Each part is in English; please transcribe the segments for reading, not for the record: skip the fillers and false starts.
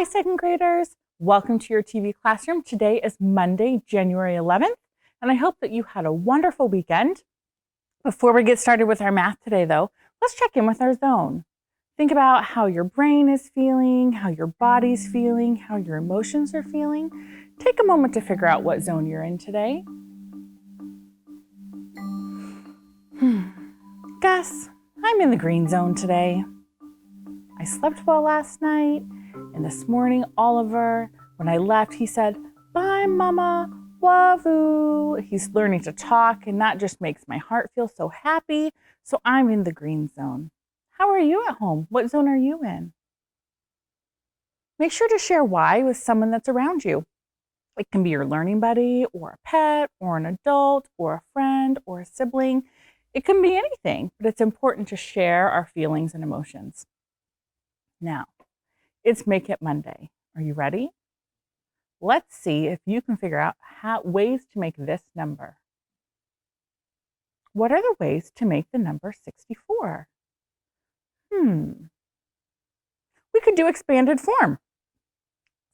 Hi, second graders. Welcome to your TV classroom. Today is Monday, January 11th, and I hope that you had a wonderful weekend. Before we get started with our math today, though, let's check in with our zone. Think about how your brain is feeling, how your body's feeling, how your emotions are feeling. Take a moment to figure out what zone you're in today. Guess I'm in the green zone today. I slept well last night, and this morning, Oliver, when I left, he said, "Bye, Mama, wavoo." He's learning to talk, and that just makes my heart feel so happy. So I'm in the green zone. How are you at home? What zone are you in? Make sure to share why with someone that's around you. It can be your learning buddy, or a pet, or an adult, or a friend, or a sibling. It can be anything, but it's important to share our feelings and emotions. Now, it's Make It Monday. Are you ready? Let's see if you can figure out ways to make this number. What are the ways to make the number 64? We could do expanded form.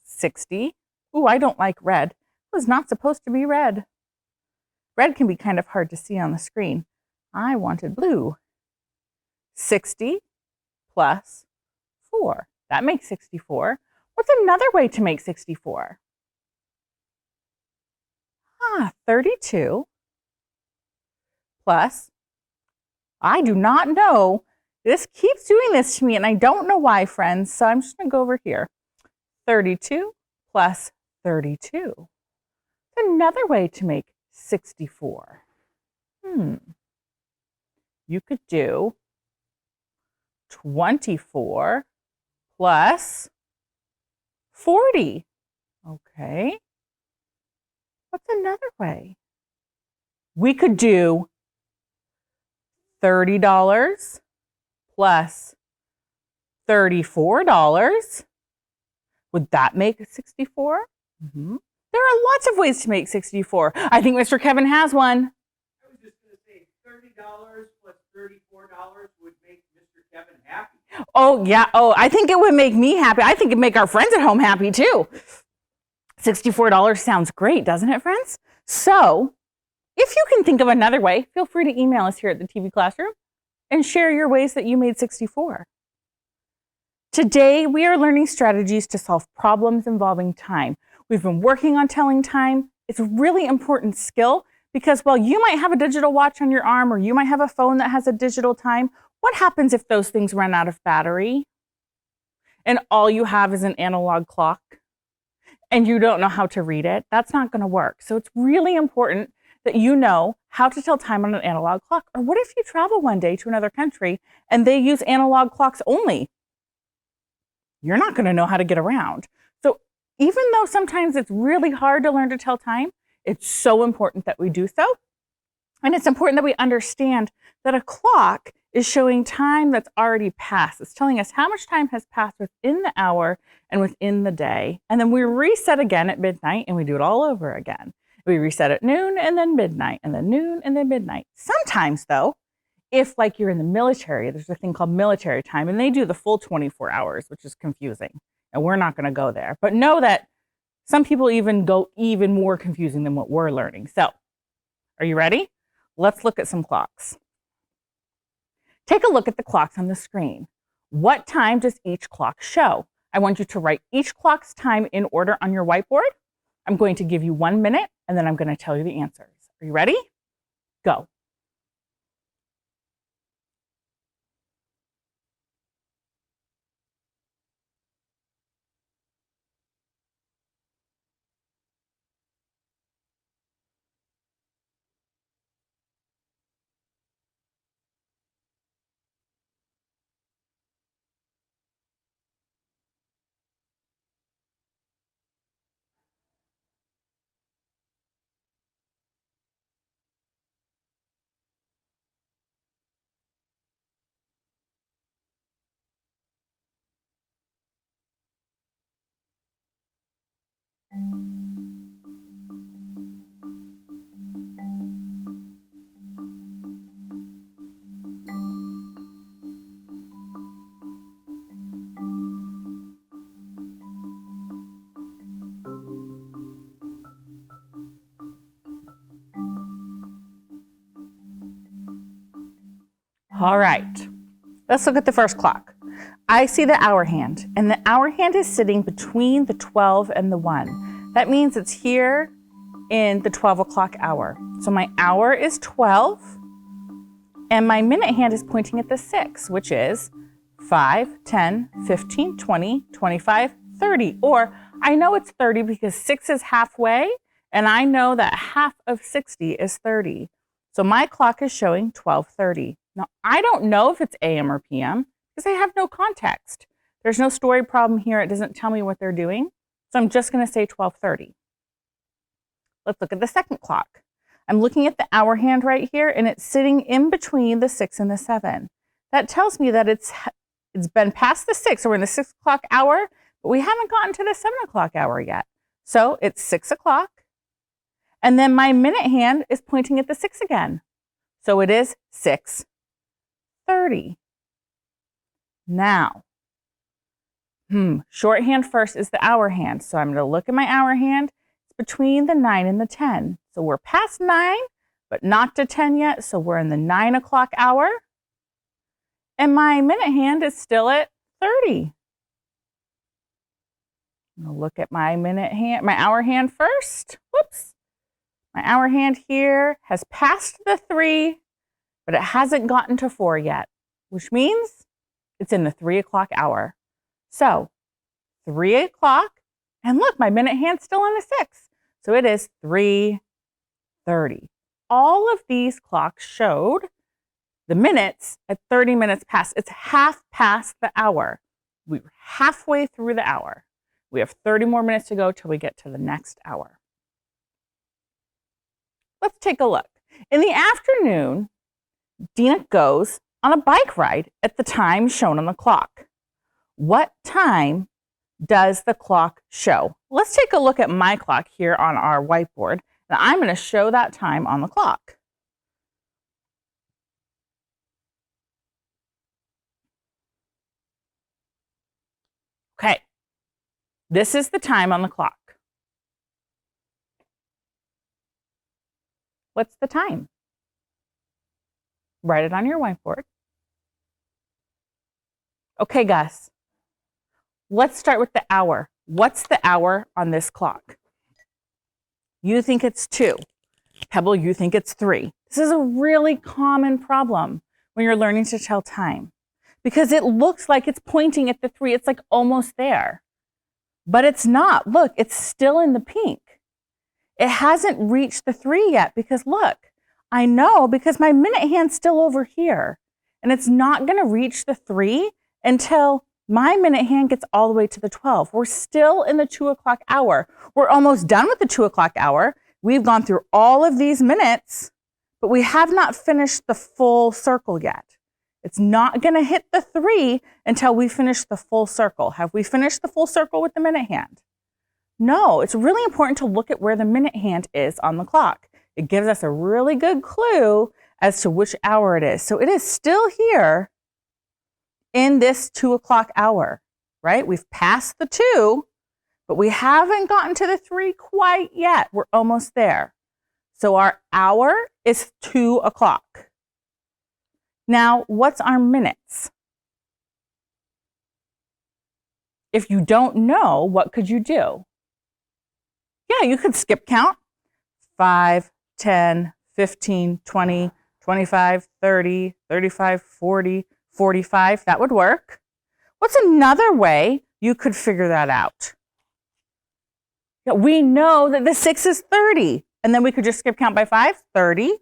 60. Ooh, I don't like red. It was not supposed to be red. Red can be kind of hard to see on the screen. I wanted blue. 60 plus 4. That makes 64. What's another way to make 64? 32 plus, I do not know. This keeps doing this to me, and I don't know why, friends, so I'm just going to go over here. 32 plus 32. It's another way to make 64. You could do 24 plus 40. Okay. What's another way? We could do $30 plus $34. Would that make 64? There are lots of ways to make 64. I think Mr. Kevin has one. I was just going to say $30 plus $34 would make Mr. Kevin happy. Oh, yeah. Oh, I think it would make me happy. I think it'd make our friends at home happy too. $64 sounds great, doesn't it, friends? So, if you can think of another way, feel free to email us here at the TV Classroom and share your ways that you made 64. Today, we are learning strategies to solve problems involving time. We've been working on telling time. It's a really important skill because while you might have a digital watch on your arm or you might have a phone that has a digital time, what happens if those things run out of battery and all you have is an analog clock and you don't know how to read it? That's not going to work. So it's really important that you know how to tell time on an analog clock. Or what if you travel one day to another country and they use analog clocks only? You're not going to know how to get around. So even though sometimes it's really hard to learn to tell time, it's so important that we do so. And it's important that we understand that a clock is showing time that's already passed. It's telling us how much time has passed within the hour and within the day. And then we reset again at midnight and we do it all over again. We reset at noon and then midnight and then noon and then midnight. Sometimes though, if like you're in the military, there's a thing called military time and they do the full 24 hours, which is confusing. And we're not going to go there. But know that some people even go even more confusing than what we're learning. So, are you ready? Let's look at some clocks. Take a look at the clocks on the screen. What time does each clock show? I want you to write each clock's time in order on your whiteboard. I'm going to give you 1 minute and then I'm going to tell you the answers. Are you ready? Go. All right, let's look at the first clock. I see the hour hand, and the hour hand is sitting between the 12 and the 1. That means it's here in the 12 o'clock hour. So my hour is 12, and my minute hand is pointing at the 6, which is 5, 10, 15, 20, 25, 30. Or I know it's 30 because 6 is halfway, and I know that half of 60 is 30. So my clock is showing 12:30. Now, I don't know if it's AM or PM because I have no context. There's no story problem here. It doesn't tell me what they're doing. So I'm just going to say 12:30. Let's look at the second clock. I'm looking at the hour hand right here, and it's sitting in between the 6 and the 7. That tells me that it's been past the 6, so we're in the 6 o'clock hour, but we haven't gotten to the 7 o'clock hour yet. So it's 6 o'clock. And then my minute hand is pointing at the 6 again. So it is 6:30. Now, shorthand first is the hour hand. So I'm going to look at my hour hand. It's between the 9 and the 10. So we're past 9, but not to 10 yet. So we're in the 9 o'clock hour. And my minute hand is still at 30. I'm going to look at my hour hand first. Whoops. My hour hand here has passed the 3, but it hasn't gotten to 4 yet, which means it's in the 3 o'clock hour. So 3 o'clock, and look, my minute hand's still on the 6. So it is 3:30. All of these clocks showed the minutes at 30 minutes past. It's half past the hour. We're halfway through the hour. We have 30 more minutes to go till we get to the next hour. Let's take a look. In the afternoon, Dina goes on a bike ride at the time shown on the clock. What time does the clock show? Let's take a look at my clock here on our whiteboard, and I'm going to show that time on the clock. Okay, this is the time on the clock. What's the time? Write it on your whiteboard. Okay, Gus, let's start with the hour. What's the hour on this clock? You think it's 2. Pebble, you think it's 3. This is a really common problem when you're learning to tell time because it looks like it's pointing at the 3. It's like almost there, but it's not. Look, it's still in the pink. It hasn't reached the 3 yet because look, I know because my minute hand's still over here and it's not going to reach the 3 until my minute hand gets all the way to the 12. We're still in the 2 o'clock hour. We're almost done with the 2 o'clock hour. We've gone through all of these minutes, but we have not finished the full circle yet. It's not going to hit the 3 until we finish the full circle. Have we finished the full circle with the minute hand? No, it's really important to look at where the minute hand is on the clock. It gives us a really good clue as to which hour it is. So it is still here in this 2 o'clock hour, right? We've passed the 2, but we haven't gotten to the 3 quite yet. We're almost there. So our hour is 2 o'clock. Now, what's our minutes? If you don't know, what could you do? Yeah, you could skip count. 5, 10, 15, 20, 25, 30, 35, 40, 45. That would work. What's another way you could figure that out? Yeah, we know that the 6 is 30, and then we could just skip count by 5, 30,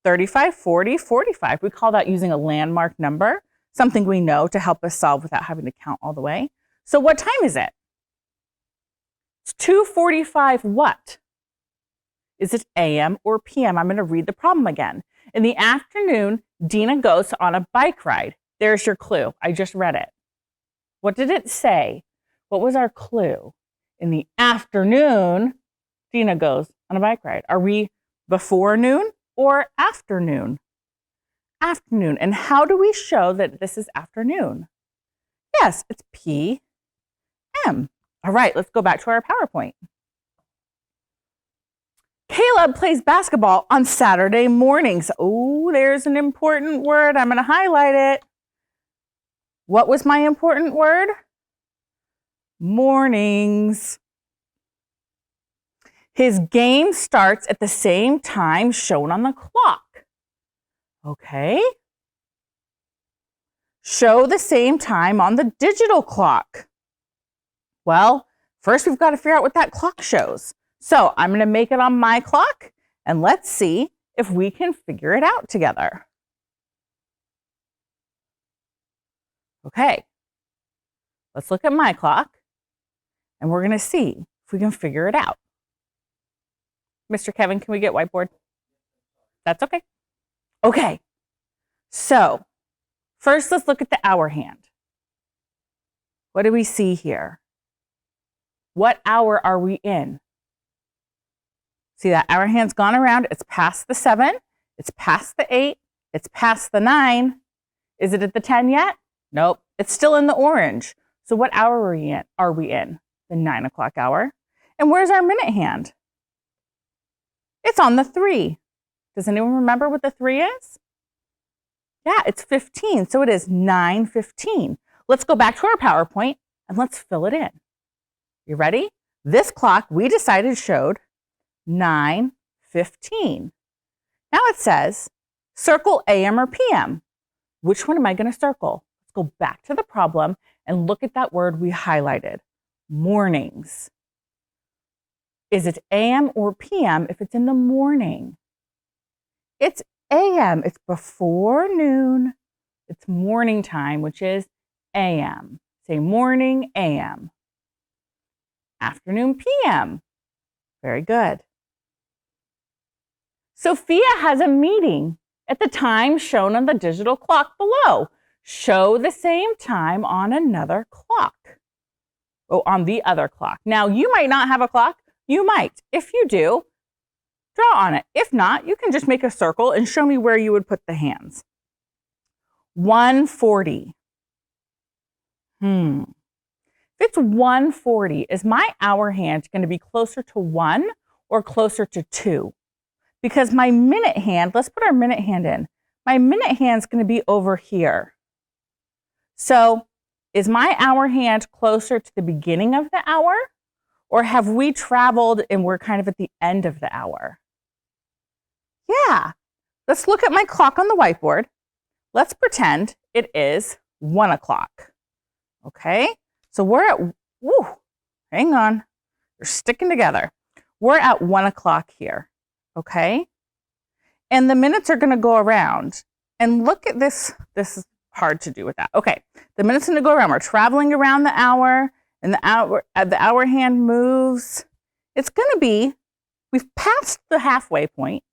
35, 40, 45. We call that using a landmark number, something we know to help us solve without having to count all the way. So what time is it? It's 2:45 what? Is it AM or PM? I'm going to read the problem again. In the afternoon, Dina goes on a bike ride. There's your clue. I just read it. What did it say? What was our clue? In the afternoon, Dina goes on a bike ride. Are we before noon or afternoon? Afternoon. And how do we show that this is afternoon? Yes, it's PM. All right, let's go back to our PowerPoint. Caleb plays basketball on Saturday mornings. Oh, there's an important word. I'm going to highlight it. What was my important word? Mornings. His game starts at the same time shown on the clock. Okay. Show the same time on the digital clock. Well, first we've got to figure out what that clock shows. So I'm going to make it on my clock, and let's see if we can figure it out together. Okay, let's look at my clock, and we're going to see if we can figure it out. Mr. Kevin, can we get whiteboard? That's okay. Okay, so first let's look at the hour hand. What do we see here? What hour are we in? See, that hour hand's gone around. It's past the 7. It's past the 8. It's past the 9. Is it at the 10 yet? Nope. It's still in the orange. So what hour are we in? The 9 o'clock hour. And where's our minute hand? It's on the 3. Does anyone remember what the 3 is? Yeah, it's 15. So it is 9:15. Let's go back to our PowerPoint and let's fill it in. You ready? This clock we decided showed 9:15. Now it says, circle AM or PM. Which one am I going to circle? Let's go back to the problem and look at that word we highlighted, mornings. Is it AM or PM if it's in the morning? It's AM. It's before noon. It's morning time, which is AM. Say morning, AM. Afternoon, PM. Very good. Sophia has a meeting at the time shown on the digital clock below. Show the same time on another clock. Oh, on the other clock. Now, you might not have a clock. You might. If you do, draw on it. If not, you can just make a circle and show me where you would put the hands. 1:40. If it's 1:40, is my hour hand going to be closer to 1 or closer to 2? Because my minute hand, let's put our minute hand in. My minute hand's going to be over here. So is my hour hand closer to the beginning of the hour? Or have we traveled and we're kind of at the end of the hour? Yeah. Let's look at my clock on the whiteboard. Let's pretend it is 1 o'clock. Okay? So we're at, hang on. They're sticking together. We're at 1 o'clock here. Okay? And the minutes are going to go around. And look at this. This is hard to do with that. Okay. The minutes are going to go around. We're traveling around the hour, and the hour hand moves. It's going to be, we've passed the halfway point,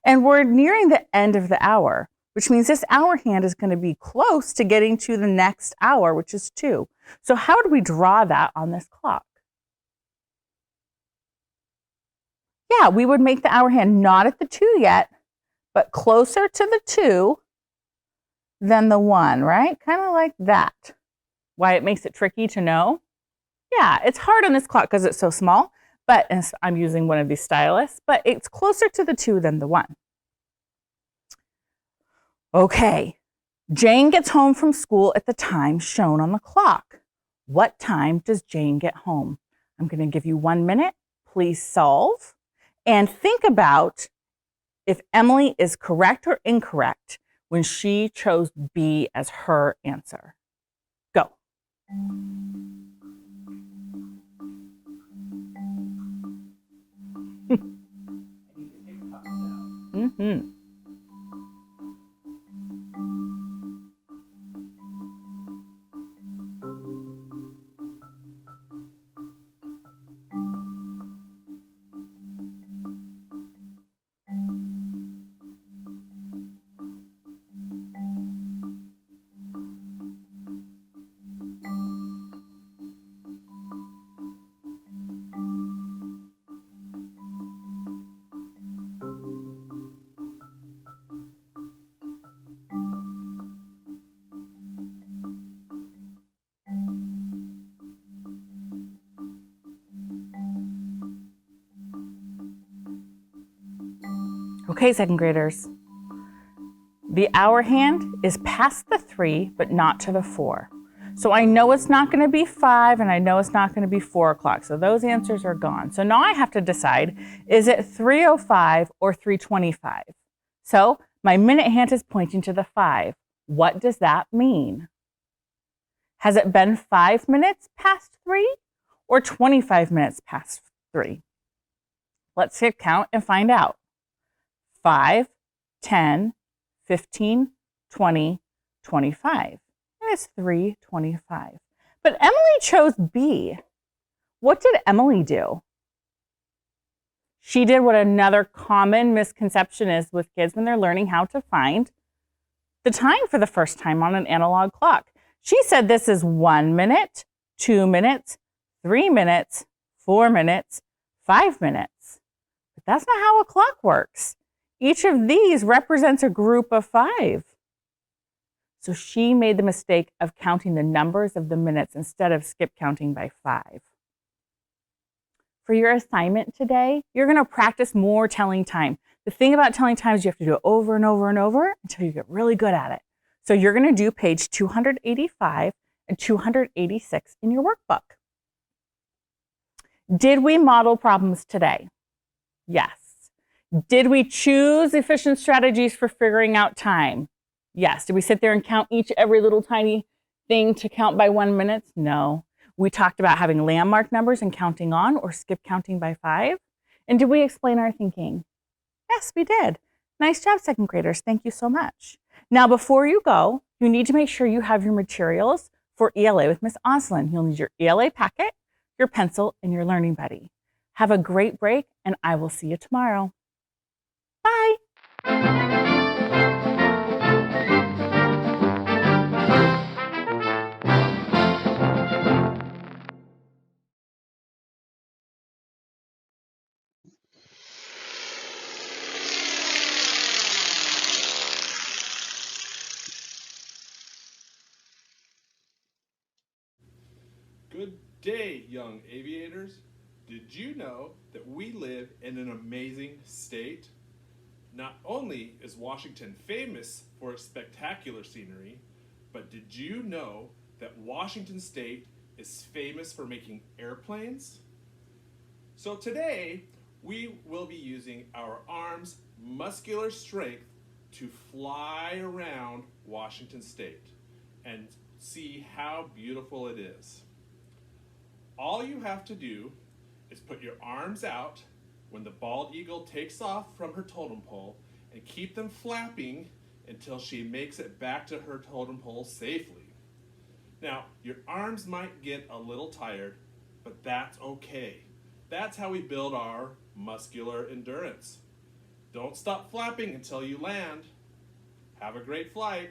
and we're nearing the end of the hour, which means this hour hand is going to be close to getting to the next hour, which is 2. So how do we draw that on this clock? Yeah, we would make the hour hand not at the 2 yet, but closer to the 2 than the 1, right? Kind of like that. Why it makes it tricky to know? Yeah, it's hard on this clock because it's so small, but I'm using one of these stylus, but it's closer to the 2 than the 1. Okay, Jane gets home from school at the time shown on the clock. What time does Jane get home? I'm going to give you 1 minute. Please solve. And think about if Emily is correct or incorrect when she chose B as her answer. Go. Mm-hmm. Okay, second graders. The hour hand is past the 3, but not to the 4. So I know it's not going to be 5, and I know it's not going to be 4 o'clock. So those answers are gone. So now I have to decide, is it 3:05 or 3:25? So my minute hand is pointing to the 5. What does that mean? Has it been 5 minutes past 3 or 25 minutes past 3? Let's hit count and find out. 5, 10, 15, 20, 25. And it's 3:25. But Emily chose B. What did Emily do? She did what another common misconception is with kids when they're learning how to find the time for the first time on an analog clock. She said this is 1 minute, 2 minutes, 3 minutes, 4 minutes, 5 minutes. But that's not how a clock works. Each of these represents a group of 5. So she made the mistake of counting the numbers of the minutes instead of skip counting by 5. For your assignment today, you're going to practice more telling time. The thing about telling time is you have to do it over and over and over until you get really good at it. So you're going to do page 285 and 286 in your workbook. Did we model problems today? Yes. Did we choose efficient strategies for figuring out time? Yes. Did we sit there and count every little tiny thing to count by 1 minute? No. We talked about having landmark numbers and counting on or skip counting by 5. And did we explain our thinking? Yes, we did. Nice job, second graders. Thank you so much. Now, before you go, you need to make sure you have your materials for ELA with Miss Oslin. You'll need your ELA packet, your pencil, and your learning buddy. Have a great break, and I will see you tomorrow. Bye. Good day, young aviators. Did you know that we live in an amazing state? Not only is Washington famous for its spectacular scenery, but did you know that Washington State is famous for making airplanes? So today, we will be using our arms' muscular strength to fly around Washington State and see how beautiful it is. All you have to do is put your arms out when the bald eagle takes off from her totem pole and keep them flapping until she makes it back to her totem pole safely. Now, your arms might get a little tired, but that's okay. That's how we build our muscular endurance. Don't stop flapping until you land. Have a great flight.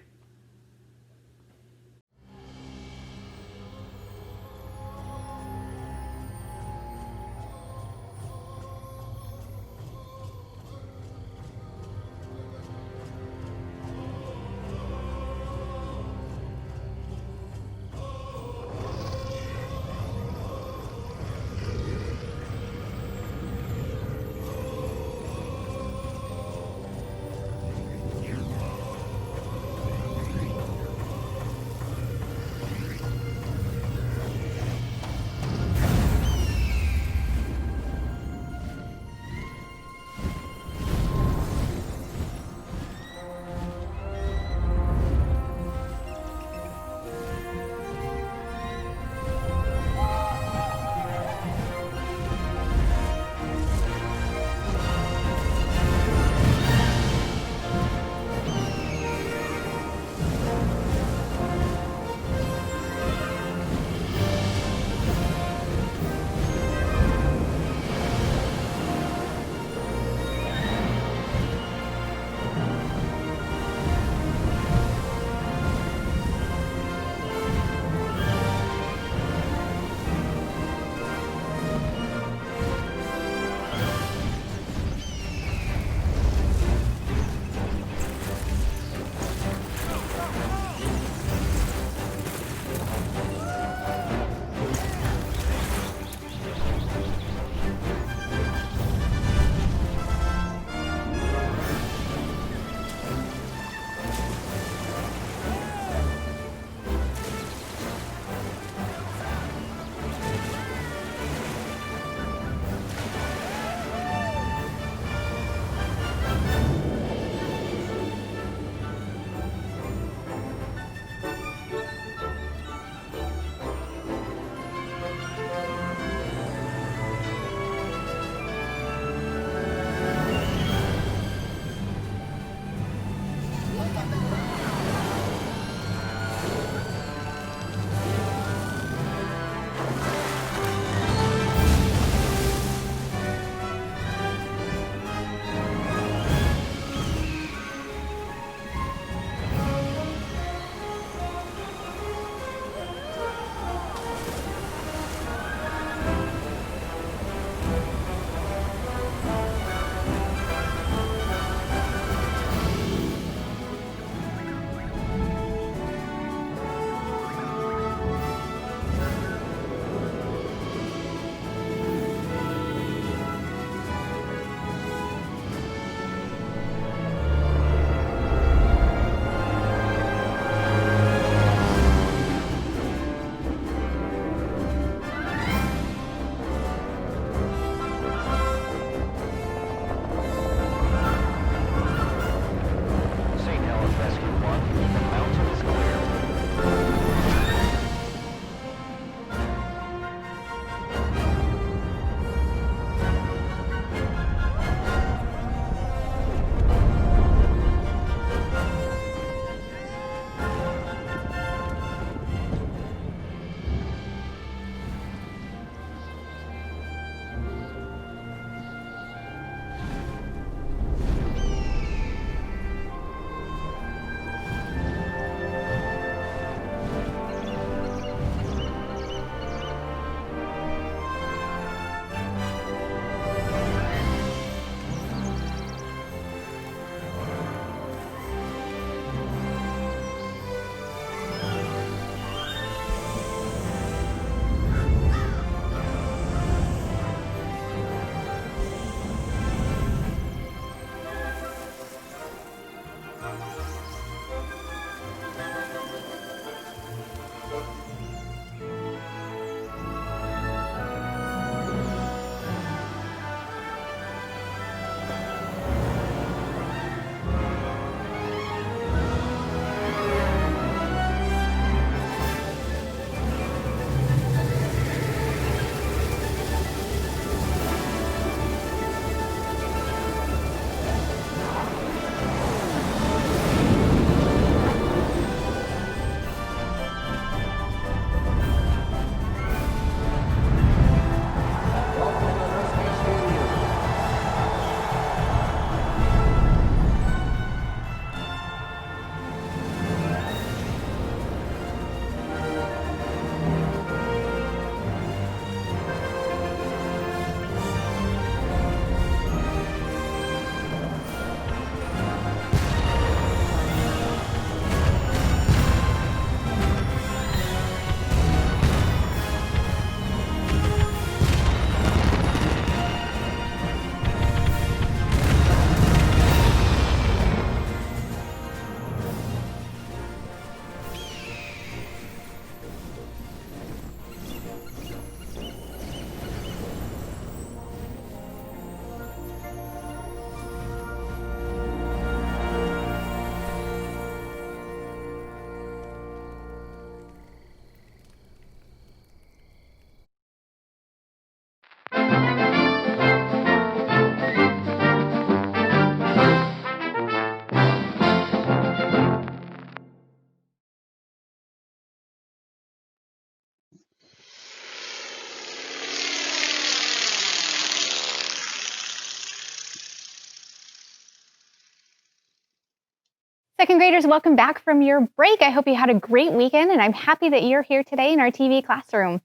Second graders, welcome back from your break. I hope you had a great weekend, and I'm happy that you're here today in our TV classroom.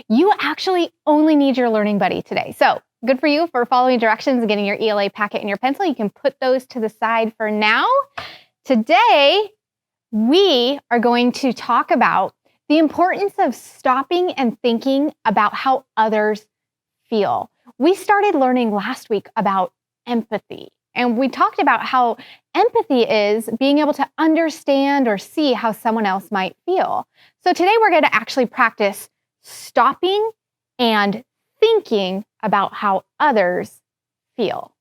You actually only need your learning buddy today. So good for you for following directions and getting your ELA packet and your pencil. You can put those to the side for now. Today, we are going to talk about the importance of stopping and thinking about how others feel. We started learning last week about empathy. And we talked about how empathy is being able to understand or see how someone else might feel. So today we're going to actually practice stopping and thinking about how others feel.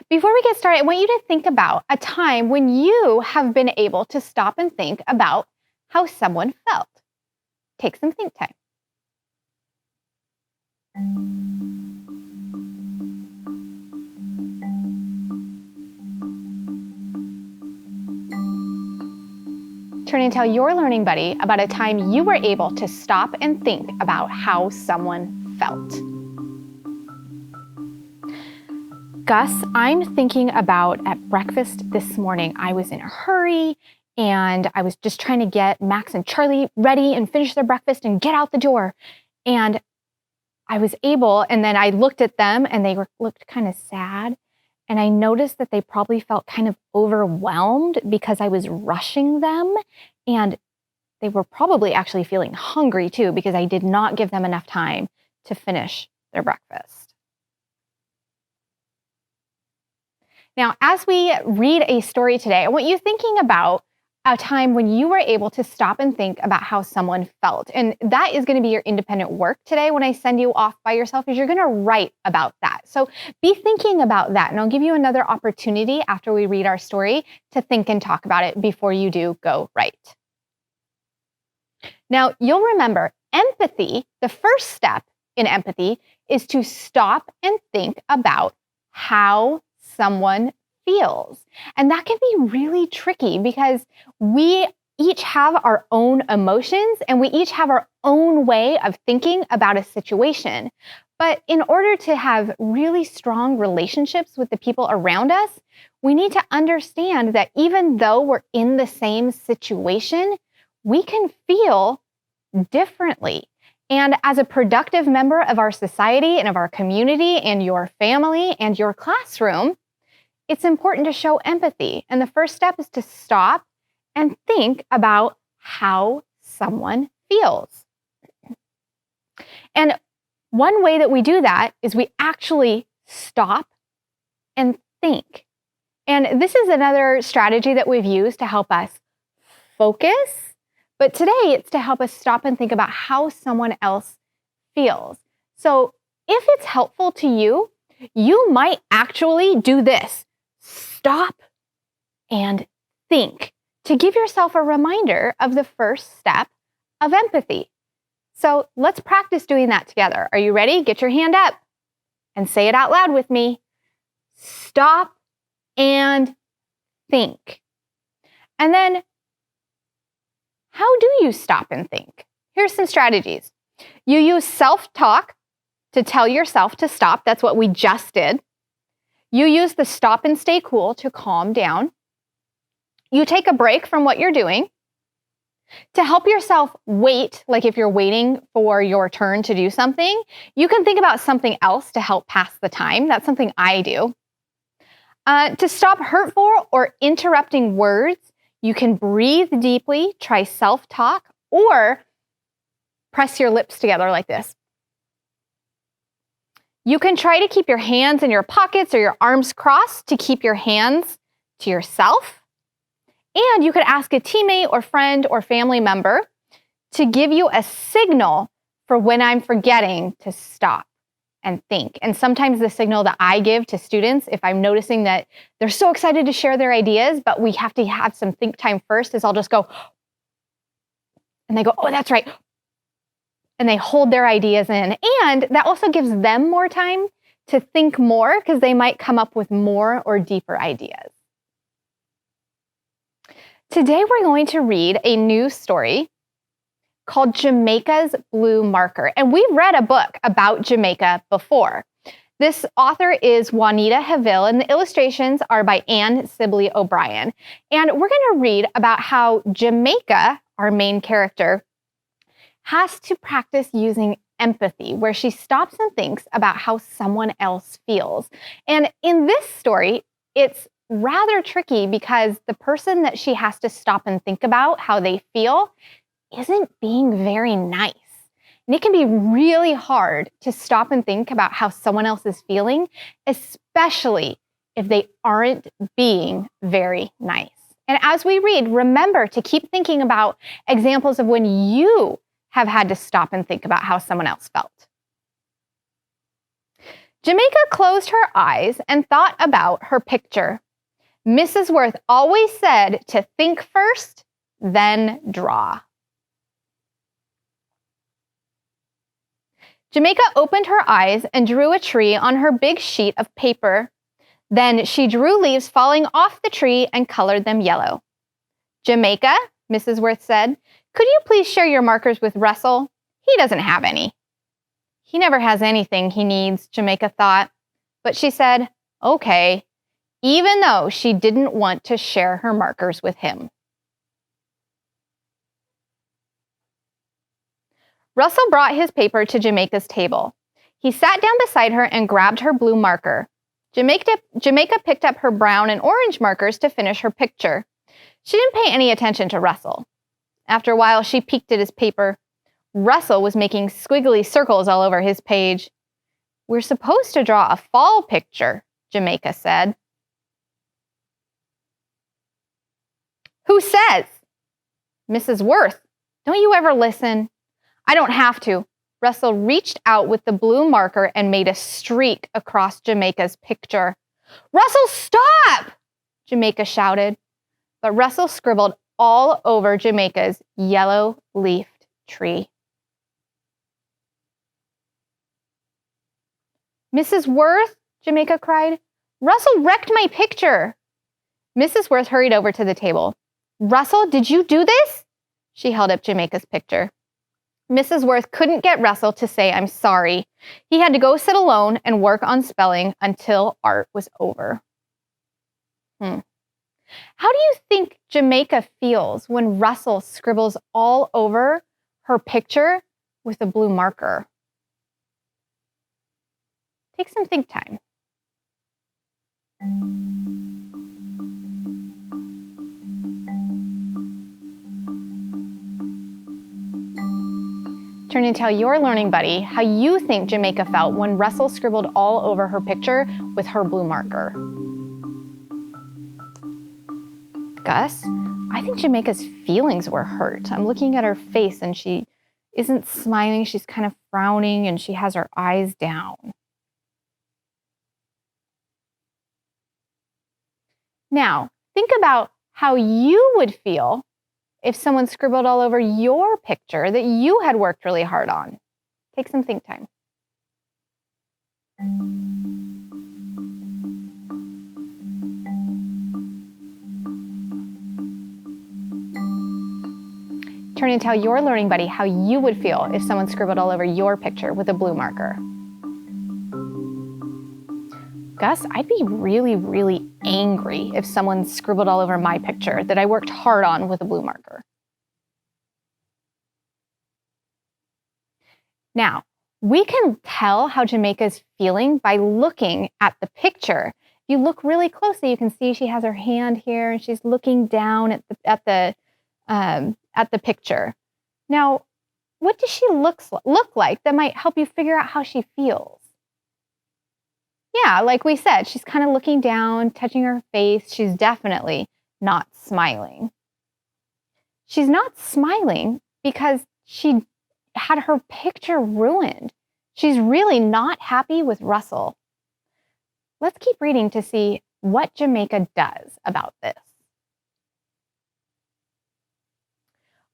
Before we get started, I want you to think about a time when you have been able to stop and think about how someone felt. Take some think time. Turn and tell your learning buddy about a time you were able to stop and think about how someone felt. Gus, I'm thinking about at breakfast this morning. I was in a hurry and I was just trying to get Max and Charlie ready and finish their breakfast and get out the door. And I was able, and then I looked at them and they looked kind of sad. And I noticed that they probably felt kind of overwhelmed because I was rushing them. And they were probably actually feeling hungry too because I did not give them enough time to finish their breakfast. Now, as we read a story today, I want you thinking about a time when you were able to stop and think about how someone felt. And that is going to be your independent work today when I send you off by yourself, is you're going to write about that. So be thinking about that. And I'll give you another opportunity after we read our story to think and talk about it before you do go write. Now, you'll remember empathy, the first step in empathy is to stop and think about how someone feels. And that can be really tricky because we each have our own emotions and we each have our own way of thinking about a situation. But in order to have really strong relationships with the people around us, we need to understand that even though we're in the same situation, we can feel differently. And as a productive member of our society and of our community and your family and your classroom, it's important to show empathy. And the first step is to stop and think about how someone feels. And one way that we do that is we actually stop and think. And this is another strategy that we've used to help us focus. But today it's to help us stop and think about how someone else feels. So if it's helpful to you, you might actually do this. Stop and think to give yourself a reminder of the first step of empathy. So let's practice doing that together. Are you ready? Get your hand up and say it out loud with me. Stop and think. And then, how do you stop and think? Here's some strategies. You use self-talk to tell yourself to stop. That's what we just did. You use the stop and stay cool to calm down. You take a break from what you're doing. To help yourself wait, like if you're waiting for your turn to do something, you can think about something else to help pass the time. That's something I do. To stop hurtful or interrupting words, you can breathe deeply, try self-talk, or press your lips together like this. You can try to keep your hands in your pockets or your arms crossed to keep your hands to yourself. And you could ask a teammate or friend or family member to give you a signal for when I'm forgetting to stop and think. And sometimes the signal that I give to students, if I'm noticing that they're so excited to share their ideas, but we have to have some think time first, is I'll just go, and they go, oh, that's right. And they hold their ideas in. And that also gives them more time to think more because they might come up with more or deeper ideas. Today, we're going to read a new story called Jamaica's Blue Marker. And we've read a book about Jamaica before. This author is Juanita Havil, and the illustrations are by Anne Sibley O'Brien. And we're going to read about how Jamaica, our main character, has to practice using empathy, where she stops and thinks about how someone else feels. And in this story, it's rather tricky because the person that she has to stop and think about how they feel isn't being very nice. And it can be really hard to stop and think about how someone else is feeling, especially if they aren't being very nice. And as we read, remember to keep thinking about examples of when you have had to stop and think about how someone else felt. Jamaica closed her eyes and thought about her picture. Mrs. Worth always said to think first, then draw. Jamaica opened her eyes and drew a tree on her big sheet of paper. Then she drew leaves falling off the tree and colored them yellow. Jamaica, Mrs. Worth said, could you please share your markers with Russell? He doesn't have any. He never has anything he needs, Jamaica thought. But she said, okay, even though she didn't want to share her markers with him. Russell brought his paper to Jamaica's table. He sat down beside her and grabbed her blue marker. Jamaica picked up her brown and orange markers to finish her picture. She didn't pay any attention to Russell. After a while, she peeked at his paper. Russell was making squiggly circles all over his page. We're supposed to draw a fall picture, Jamaica said. Who says? Mrs. Worth, don't you ever listen? I don't have to. Russell reached out with the blue marker and made a streak across Jamaica's picture. Russell, stop! Jamaica shouted. But Russell scribbled all over Jamaica's yellow-leafed tree. Mrs. Worth, Jamaica cried, Russell wrecked my picture. Mrs. Worth hurried over to the table. Russell, did you do this? She held up Jamaica's picture. Mrs. Worth couldn't get Russell to say, I'm sorry. He had to go sit alone and work on spelling until art was over. How do you think Jamaica feels when Russell scribbles all over her picture with a blue marker? Take some think time. Turn and tell your learning buddy how you think Jamaica felt when Russell scribbled all over her picture with her blue marker. Gus, I think Jamaica's feelings were hurt. I'm looking at her face and she isn't smiling. She's kind of frowning and she has her eyes down. Now, think about how you would feel if someone scribbled all over your picture that you had worked really hard on. Take some think time. Turn and tell your learning buddy how you would feel if someone scribbled all over your picture with a blue marker. Gus, I'd be really, really angry if someone scribbled all over my picture that I worked hard on with a blue marker. Now, we can tell how Jamaica's feeling by looking at the picture. If you look really closely, you can see she has her hand here and she's looking down at the picture. Now, what does she look like that might help you figure out how she feels? Yeah, like we said, she's kind of looking down, touching her face. She's definitely not smiling. She's not smiling because she had her picture ruined. She's really not happy with Russell. Let's keep reading to see what Jamaica does about this.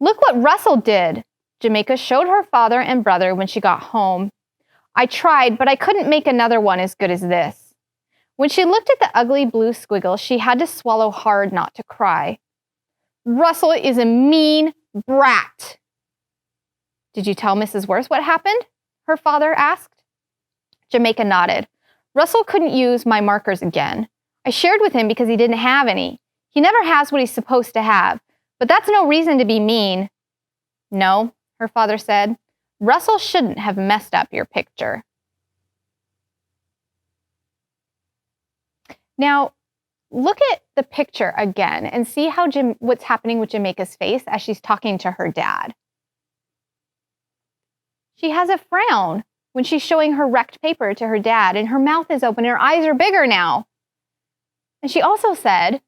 Look what Russell did. Jamaica showed her father and brother when she got home. I tried, but I couldn't make another one as good as this. When she looked at the ugly blue squiggle, she had to swallow hard not to cry. Russell is a mean brat. Did you tell Mrs. Worth what happened? Her father asked. Jamaica nodded. Russell couldn't use my markers again. I shared with him because he didn't have any. He never has what he's supposed to have, but that's no reason to be mean. No, her father said. Russell shouldn't have messed up your picture. Now, look at the picture again and see how what's happening with Jamaica's face as she's talking to her dad. She has a frown when she's showing her wrecked paper to her dad, and her mouth is open and her eyes are bigger now. And she also said,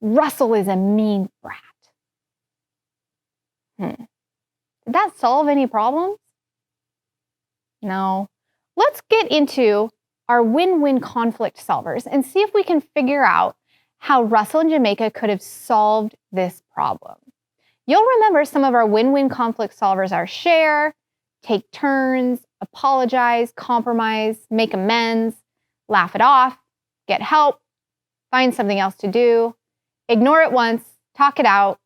Russell is a mean brat. Did that solve any problems? No. Let's get into our win-win conflict solvers and see if we can figure out how Russell and Jamaica could have solved this problem. You'll remember some of our win-win conflict solvers are share, take turns, apologize, compromise, make amends, laugh it off, get help, find something else to do, ignore it once, talk it out,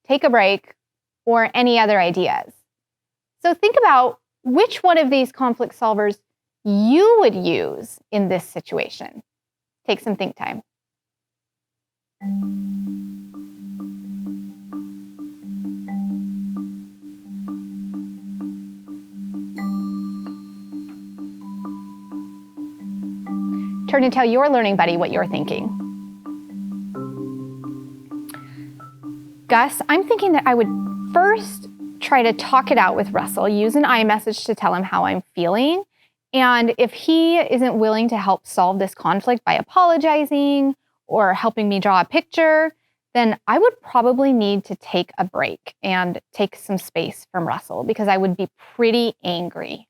take a break, or any other ideas. So think about which one of these conflict solvers you would use in this situation. Take some think time. Turn and tell your learning buddy what you're thinking. Gus, I'm thinking that I would first try to talk it out with Russell, use an iMessage to tell him how I'm feeling. And if he isn't willing to help solve this conflict by apologizing or helping me draw a picture, then I would probably need to take a break and take some space from Russell because I would be pretty angry.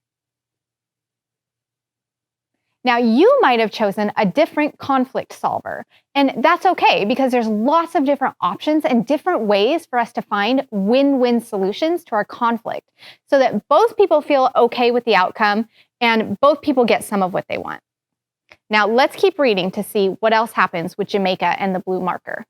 Now, you might have chosen a different conflict solver, and that's okay because there's lots of different options and different ways for us to find win-win solutions to our conflict so that both people feel okay with the outcome and both people get some of what they want. Now, let's keep reading to see what else happens with Jamaica and the blue marker.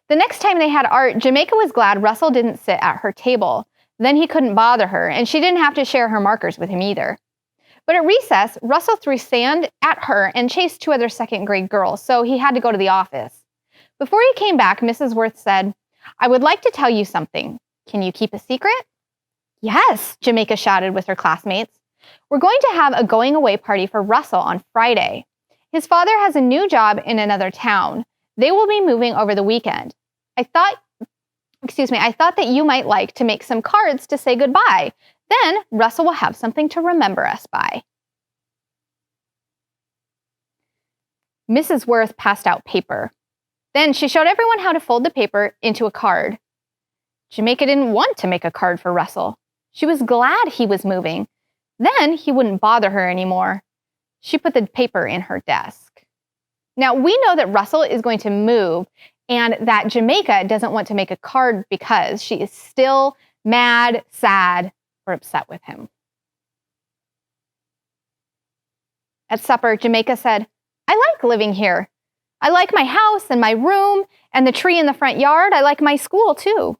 The next time they had art, Jamaica was glad Russell didn't sit at her table. Then he couldn't bother her, and she didn't have to share her markers with him either. But at recess, Russell threw sand at her and chased 2 other second-grade girls, so he had to go to the office. Before he came back, Mrs. Worth said, I would like to tell you something. Can you keep a secret? Yes, Jamaica shouted with her classmates. We're going to have a going-away party for Russell on Friday. His father has a new job in another town. They will be moving over the weekend. I thought that you might like to make some cards to say goodbye. Then Russell will have something to remember us by. Mrs. Worth passed out paper. Then she showed everyone how to fold the paper into a card. Jamaica didn't want to make a card for Russell. She was glad he was moving. Then he wouldn't bother her anymore. She put the paper in her desk. Now, we know that Russell is going to move and that Jamaica doesn't want to make a card because she is still mad, sad, or upset with him. At supper, Jamaica said, I like living here. I like my house and my room and the tree in the front yard. I like my school too.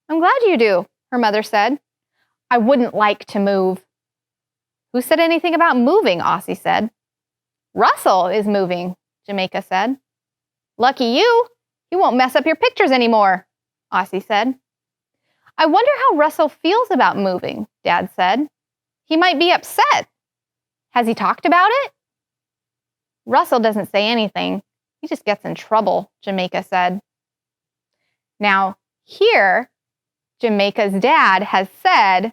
I'm glad you do, her mother said. I wouldn't like to move. Who said anything about moving? Aussie said. Russell is moving, Jamaica said. Lucky you. He won't mess up your pictures anymore, Aussie said. I wonder how Russell feels about moving, Dad said. He might be upset. Has he talked about it? Russell doesn't say anything. He just gets in trouble, Jamaica said. Now, here, Jamaica's dad has said,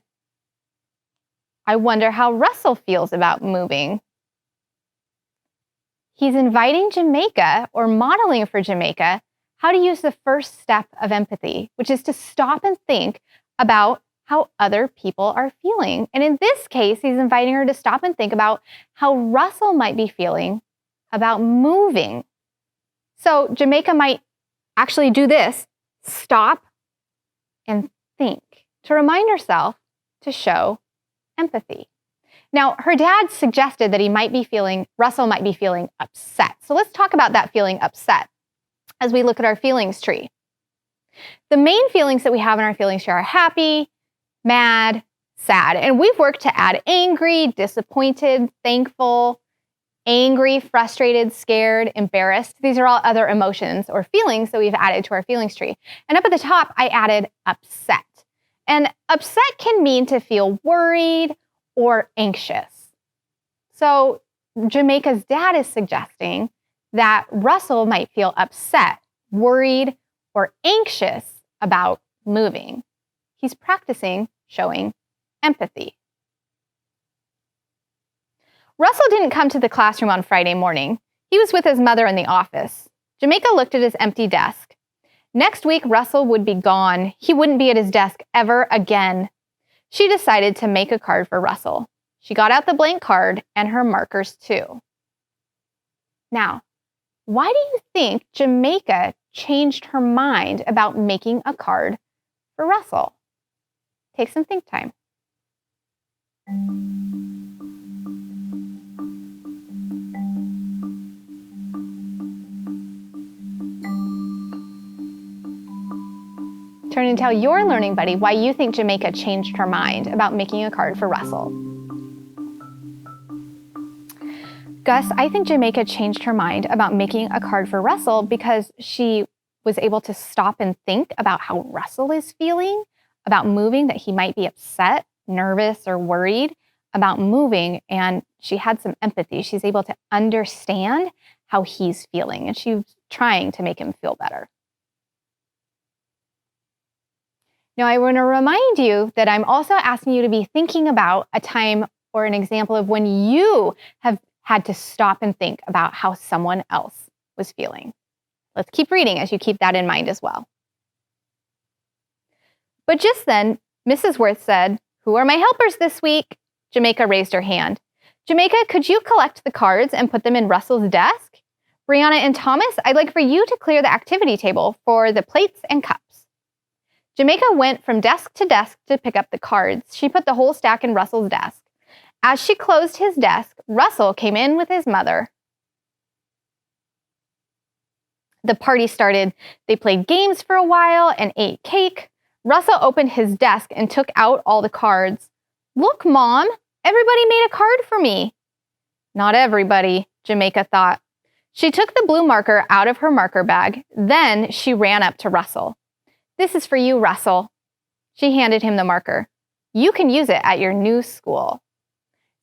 I wonder how Russell feels about moving. He's inviting Jamaica, or modeling for Jamaica, how to use the first step of empathy, which is to stop and think about how other people are feeling. And in this case, he's inviting her to stop and think about how Russell might be feeling about moving. So Jamaica might actually do this, stop and think, to remind herself to show empathy. Now, her dad suggested that Russell might be feeling upset. So let's talk about that feeling upset as we look at our feelings tree. The main feelings that we have in our feelings tree are happy, mad, sad. And we've worked to add angry, disappointed, thankful, angry, frustrated, scared, embarrassed. These are all other emotions or feelings that we've added to our feelings tree. And up at the top, I added upset. And upset can mean to feel worried or anxious. So Jamaica's dad is suggesting that Russell might feel upset, worried, or anxious about moving. He's practicing showing empathy. Russell didn't come to the classroom on Friday morning. He was with his mother in the office. Jamaica looked at his empty desk. Next week, Russell would be gone. He wouldn't be at his desk ever again. She decided to make a card for Russell. She got out the blank card and her markers too. Now, why do you think Jamaica changed her mind about making a card for Russell? Take some think time. Turn and tell your learning buddy why you think Jamaica changed her mind about making a card for Russell. Gus, I think Jamaica changed her mind about making a card for Russell because she was able to stop and think about how Russell is feeling, about moving, that he might be upset, nervous, or worried about moving, and she had some empathy. She's able to understand how he's feeling, and she's trying to make him feel better. Now, I want to remind you that I'm also asking you to be thinking about a time or an example of when you have had to stop and think about how someone else was feeling. Let's keep reading as you keep that in mind as well. But just then, Mrs. Worth said, "Who are my helpers this week?" Jamaica raised her hand. "Jamaica, could you collect the cards and put them in Russell's desk? Brianna and Thomas, I'd like for you to clear the activity table for the plates and cups." Jamaica went from desk to desk to pick up the cards. She put the whole stack in Russell's desk. As she closed his desk, Russell came in with his mother. The party started. They played games for a while and ate cake. Russell opened his desk and took out all the cards. "Look, Mom, everybody made a card for me." Not everybody, Jamaica thought. She took the blue marker out of her marker bag. Then she ran up to Russell. "This is for you, Russell." She handed him the marker. "You can use it at your new school."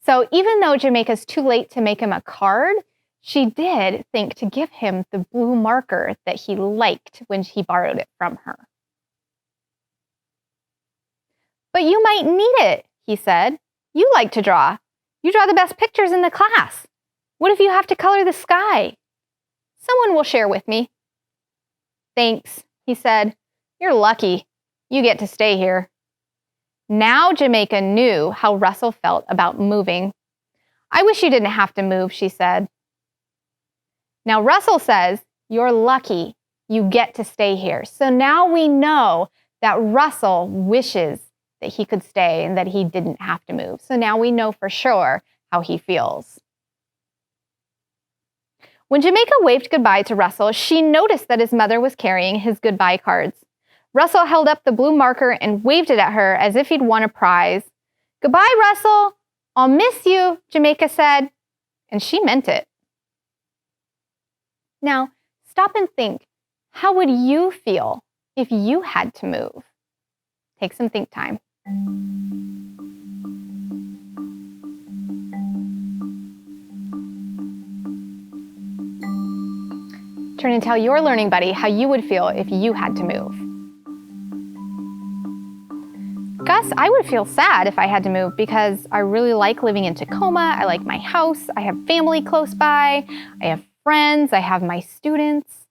So even though Jamaica's too late to make him a card, she did think to give him the blue marker that he liked when he borrowed it from her. "But you might need it," he said. "You like to draw. You draw the best pictures in the class. What if you have to color the sky?" "Someone will share with me." "Thanks," he said. "You're lucky. You get to stay here." Now Jamaica knew how Russell felt about moving. "I wish you didn't have to move," she said. Now Russell says, "You're lucky. You get to stay here." So now we know that Russell wishes that he could stay and that he didn't have to move. So now we know for sure how he feels. When Jamaica waved goodbye to Russell, she noticed that his mother was carrying his goodbye cards. Russell held up the blue marker and waved it at her as if he'd won a prize. "Goodbye, Russell. I'll miss you," Jamaica said. And she meant it. Now, stop and think, how would you feel if you had to move? Take some think time. Turn and tell your learning buddy how you would feel if you had to move. Gus, I would feel sad if I had to move because I really like living in Tacoma. I like my house. I have family close by. I have friends. I have my students.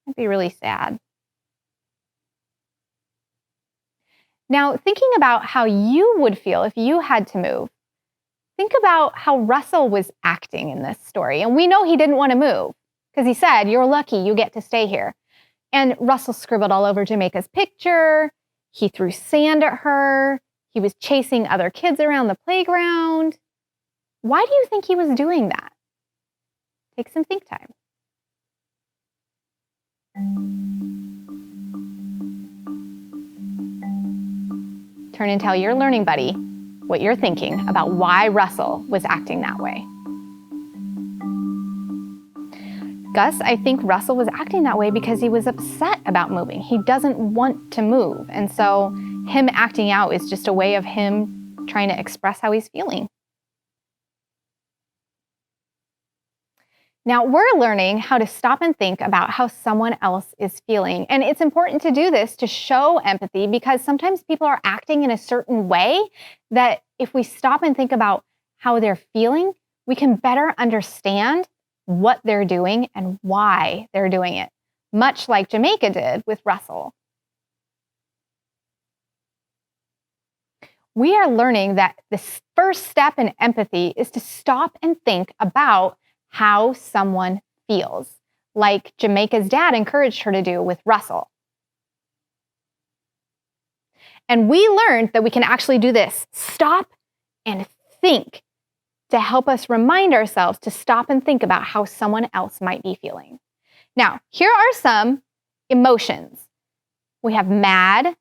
I'd be really sad. Now, thinking about how you would feel if you had to move, think about how Russell was acting in this story. And we know he didn't want to move because he said, "You're lucky, you get to stay here." And Russell scribbled all over Jamaica's picture. He threw sand at her. He was chasing other kids around the playground. Why do you think he was doing that? Take some think time. Turn and tell your learning buddy what you're thinking about why Russell was acting that way. Gus, I think Russell was acting that way because he was upset about moving. He doesn't want to move. And so him acting out is just a way of him trying to express how he's feeling. Now, we're learning how to stop and think about how someone else is feeling. And it's important to do this to show empathy because sometimes people are acting in a certain way that if we stop and think about how they're feeling, we can better understand what they're doing and why they're doing it, much like Jamaica did with Russell. We are learning that the first step in empathy is to stop and think about how someone feels, like Jamaica's dad encouraged her to do with Russell. And we learned that we can actually do this, stop and think, to help us remind ourselves to stop and think about how someone else might be feeling. Now, here are some emotions. We have mad,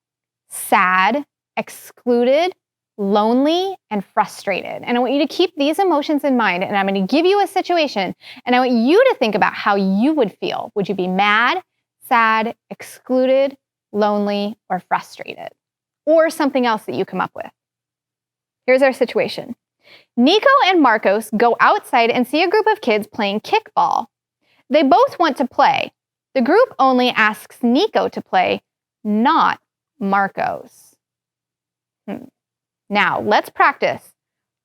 sad, excluded, lonely, and frustrated. And I want you to keep these emotions in mind, and I'm going to give you a situation, and I want you to think about how you would feel. Would you be mad, sad, excluded, lonely, or frustrated? Or something else that you come up with. Here's our situation. Nico and Marcos go outside and see a group of kids playing kickball. They both want to play. The group only asks Nico to play, not Marcos. Now, let's practice.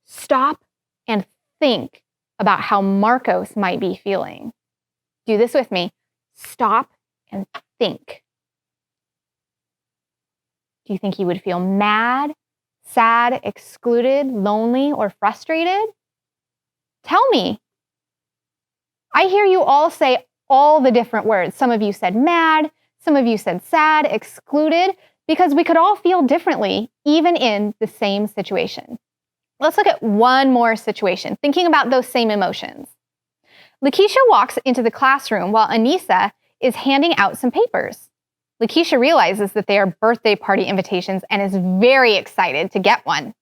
Stop and think about how Marcos might be feeling. Do this with me. Stop and think. Do you think he would feel mad, sad, excluded, lonely, or frustrated? Tell me. I hear you all say all the different words. Some of you said mad, some of you said sad, excluded, because we could all feel differently, even in the same situation. Let's look at one more situation, thinking about those same emotions. Lakeisha walks into the classroom while Anissa is handing out some papers. Lakeisha realizes that they are birthday party invitations and is very excited to get one.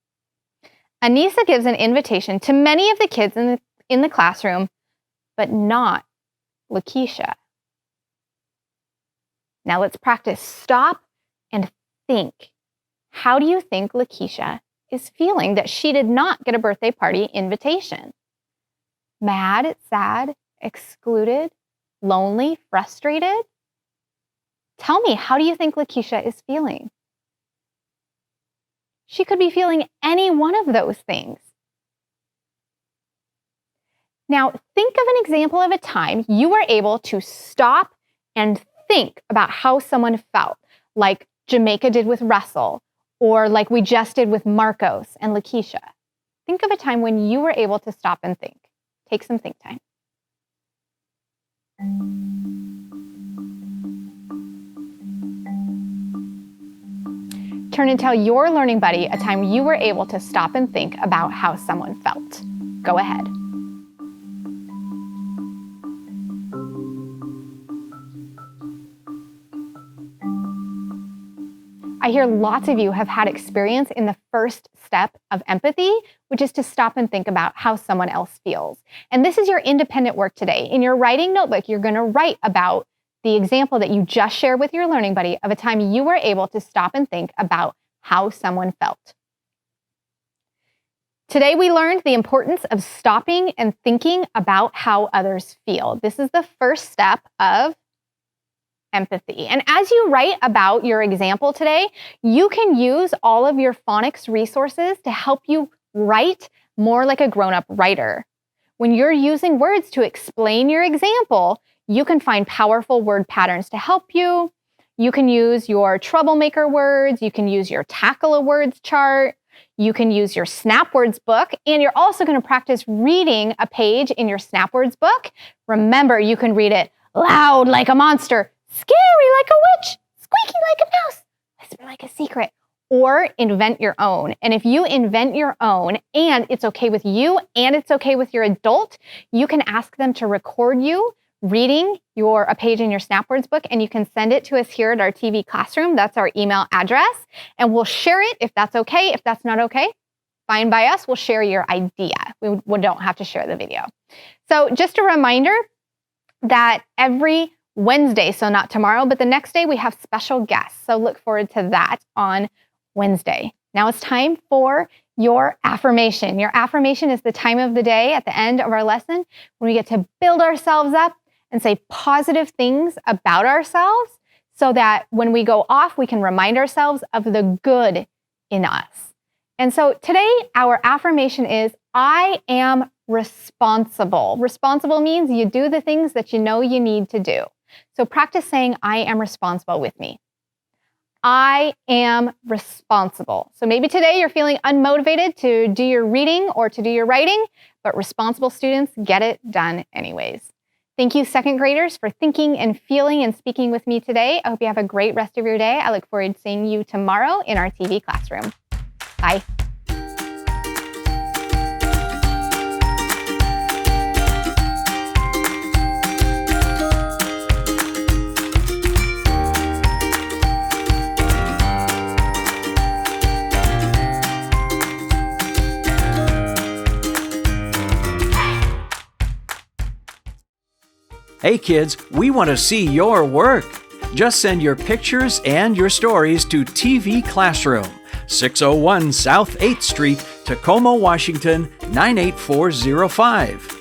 Anissa gives an invitation to many of the kids in the classroom, but not Lakeisha. Now let's practice. Stop and think. How do you think Lakeisha is feeling that she did not get a birthday party invitation? Mad, sad, excluded, lonely, frustrated? Tell me, how do you think Lakeisha is feeling? She could be feeling any one of those things. Now, think of an example of a time you were able to stop and think about how someone felt, like Jamaica did with Russell, or like we just did with Marcos and Lakeisha. Think of a time when you were able to stop and think. Take some think time. Turn and tell your learning buddy a time you were able to stop and think about how someone felt. Go ahead. I hear lots of you have had experience in the first step of empathy, which is to stop and think about how someone else feels. And this is your independent work today. In your writing notebook, you're going to write about the example that you just shared with your learning buddy of a time you were able to stop and think about how someone felt. Today, we learned the importance of stopping and thinking about how others feel. This is the first step of empathy. And as you write about your example today, you can use all of your phonics resources to help you write more like a grown-up writer. When you're using words to explain your example, you can find powerful word patterns to help you. You can use your troublemaker words. You can use your tackle a words chart. You can use your SnapWords book. And you're also going to practice reading a page in your SnapWords book. Remember, you can read it loud like a monster, scary like a witch, squeaky like a mouse, whisper like a secret, or invent your own. And if you invent your own and it's okay with you and it's okay with your adult, you can ask them to record you reading a page in your SnapWords book, and you can send it to us here at our TV classroom. That's our email address, and we'll share it if that's okay. If that's not okay, Fine by us, we'll share your idea. We don't have to share the video. So just a reminder that every Wednesday, so not tomorrow, but the next day we have special guests. So look forward to that on Wednesday. Now it's time for your affirmation. Your affirmation is the time of the day at the end of our lesson when we get to build ourselves up and say positive things about ourselves so that when we go off, we can remind ourselves of the good in us. And so today, our affirmation is, I am responsible. Responsible means you do the things that you know you need to do. So practice saying, I am responsible with me. I am responsible. So maybe today you're feeling unmotivated to do your reading or to do your writing, but responsible students get it done anyways. Thank you, second graders, for thinking and feeling and speaking with me today. I hope you have a great rest of your day. I look forward to seeing you tomorrow in our TV classroom. Bye. Hey kids, we want to see your work. Just send your pictures and your stories to TV Classroom, 601 South 8th Street, Tacoma, Washington, 98405.